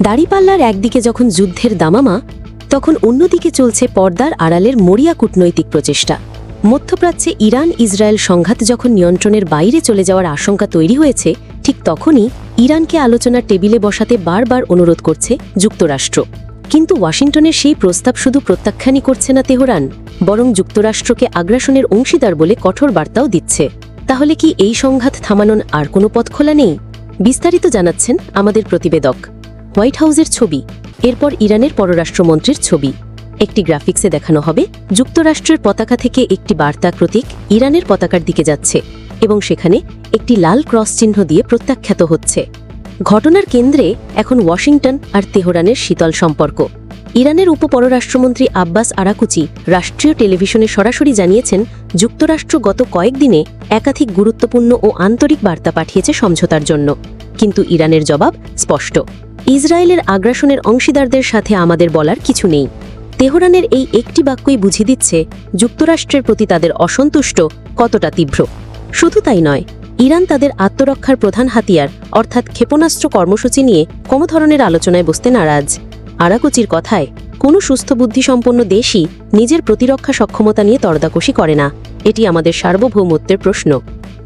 দাড়িপাল্লার একদিকে যখন যুদ্ধের দামামা, তখন অন্যদিকে চলছে পর্দার আড়ালের মরিয়া কূটনৈতিক প্রচেষ্টা। মধ্যপ্রাচ্যে ইরান ইসরায়েল সংঘাত যখন নিয়ন্ত্রণের বাইরে চলে যাওয়ার আশঙ্কা তৈরি হয়েছে, ঠিক তখনই ইরানকে আলোচনার টেবিলে বসাতে বারবার অনুরোধ করছে যুক্তরাষ্ট্র। কিন্তু ওয়াশিংটনের সেই প্রস্তাব শুধু প্রত্যাখ্যানই করছে না তেহরান, বরং যুক্তরাষ্ট্রকে আগ্রাসনের অংশীদার বলে কঠোর বার্তাও দিচ্ছে। তাহলে কি এই সংঘাত থামানোর আর কোনো পথ খোলা নেই? বিস্তারিত জানাচ্ছেন আমাদের প্রতিবেদক। হোয়াইট হাউসের ছবি, এরপর ইরানের পররাষ্ট্রমন্ত্রীর ছবি। একটি গ্রাফিক্সে দেখানো হবে যুক্তরাষ্ট্রের পতাকা থেকে একটি বার্তা প্রতীক ইরানের পতাকার দিকে যাচ্ছে এবং সেখানে একটি লাল ক্রস চিহ্ন দিয়ে প্রত্যাখ্যাত হচ্ছে। ঘটনার কেন্দ্রে এখন ওয়াশিংটন আর তেহরানের শীতল সম্পর্ক। ইরানের উপপররাষ্ট্রমন্ত্রী আব্বাস আরাকুচি রাষ্ট্রীয় টেলিভিশনে সরাসরি জানিয়েছেন, যুক্তরাষ্ট্র গত কয়েকদিনে একাধিক গুরুত্বপূর্ণ ও আন্তরিক বার্তা পাঠিয়েছে সমঝোতার জন্য। কিন্তু ইরানের জবাব স্পষ্ট, ইসরায়েলের আগ্রাসনের অংশীদারদের সাথে আমাদের বলার কিছু নেই। তেহরানের এই একটি বাক্যই বুঝিয়ে দিচ্ছে যুক্তরাষ্ট্রের প্রতি তাদের অসন্তুষ্ট কতটা তীব্র। শুধু তাই নয়, ইরান তাদের আত্মরক্ষার প্রধান হাতিয়ার অর্থাৎ ক্ষেপণাস্ত্র কর্মসূচি নিয়ে কোনো ধরনের আলোচনায় বসতে নারাজ। আরাকুচির কথায়, কোনো সুস্থ বুদ্ধিসম্পন্ন দেশই নিজের প্রতিরক্ষা সক্ষমতা নিয়ে তর্দাকষি করে না। এটি আমাদের সার্বভৌমত্বের প্রশ্ন।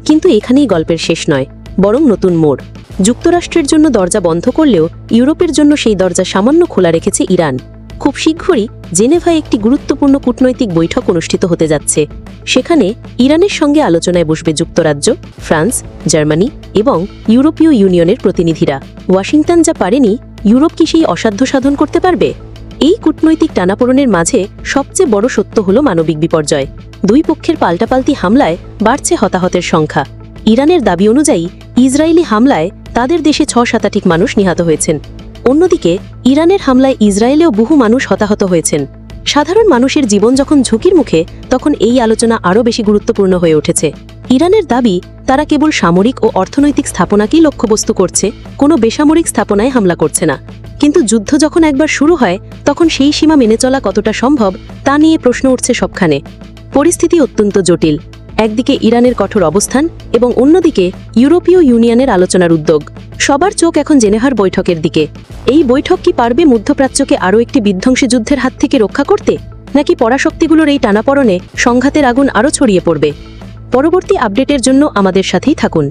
কিন্তু এখানেই গল্পের শেষ নয়, বরং নতুন মোড়। যুক্তরাষ্ট্রের জন্য দরজা বন্ধ করলেও ইউরোপের জন্য সেই দরজা সামান্য খোলা রেখেছে ইরান। খুব শীঘ্রই জেনেভায় একটি গুরুত্বপূর্ণ কূটনৈতিক বৈঠক অনুষ্ঠিত হতে যাচ্ছে। সেখানে ইরানের সঙ্গে আলোচনায় বসবে যুক্তরাজ্য, ফ্রান্স, জার্মানি এবং ইউরোপীয় ইউনিয়নের প্রতিনিধিরা। ওয়াশিংটন যা পারেনি, ইউরোপ কি সেই অসাধ্য সাধন করতে পারবে? এই কূটনৈতিক টানাপোড়েনের মাঝে সবচেয়ে বড় সত্য হল মানবিক বিপর্যয়। দুই পক্ষের পাল্টাপাল্টি হামলায় বাড়ছে হতাহতের সংখ্যা। ইরানের দাবি অনুযায়ী ইসরায়েলি হামলায় তাদের দেশে ৬-৭ মানুষ নিহত হয়েছেন। অন্যদিকে ইরানের হামলায় ইসরায়েলেও বহু মানুষ হতাহত হয়েছেন। সাধারণ মানুষের জীবন যখন ঝুঁকির মুখে, তখন এই আলোচনা আরও বেশি গুরুত্বপূর্ণ হয়ে উঠেছে। ইরানের দাবি, তারা কেবল সামরিক ও অর্থনৈতিক স্থাপনাকেই লক্ষ্যবস্তু করছে, কোনো বেসামরিক স্থাপনায় হামলা করছে না। কিন্তু যুদ্ধ যখন একবার শুরু হয়, তখন সেই সীমা মেনে চলা কতটা সম্ভব তা নিয়ে প্রশ্ন উঠছে সবখানে। পরিস্থিতি অত্যন্ত জটিল। একদিকে ইরানের কঠোর অবস্থান এবং অন্যদিকে ইউরোপীয় ইউনিয়নের আলোচনার উদ্যোগ। সবার চোখ এখন জেনেভার বৈঠকের দিকে। এই বৈঠক কি পারবে মধ্যপ্রাচ্যকে আরও একটি বিধ্বংসী যুদ্ধের হাত থেকে রক্ষা করতে, নাকি পরাশক্তিগুলোর এই টানাপড়নে সংঘাতের আগুন আরও ছড়িয়ে পড়বে? পরবর্তী আপডেটের জন্য আমাদের সাথেই থাকুন।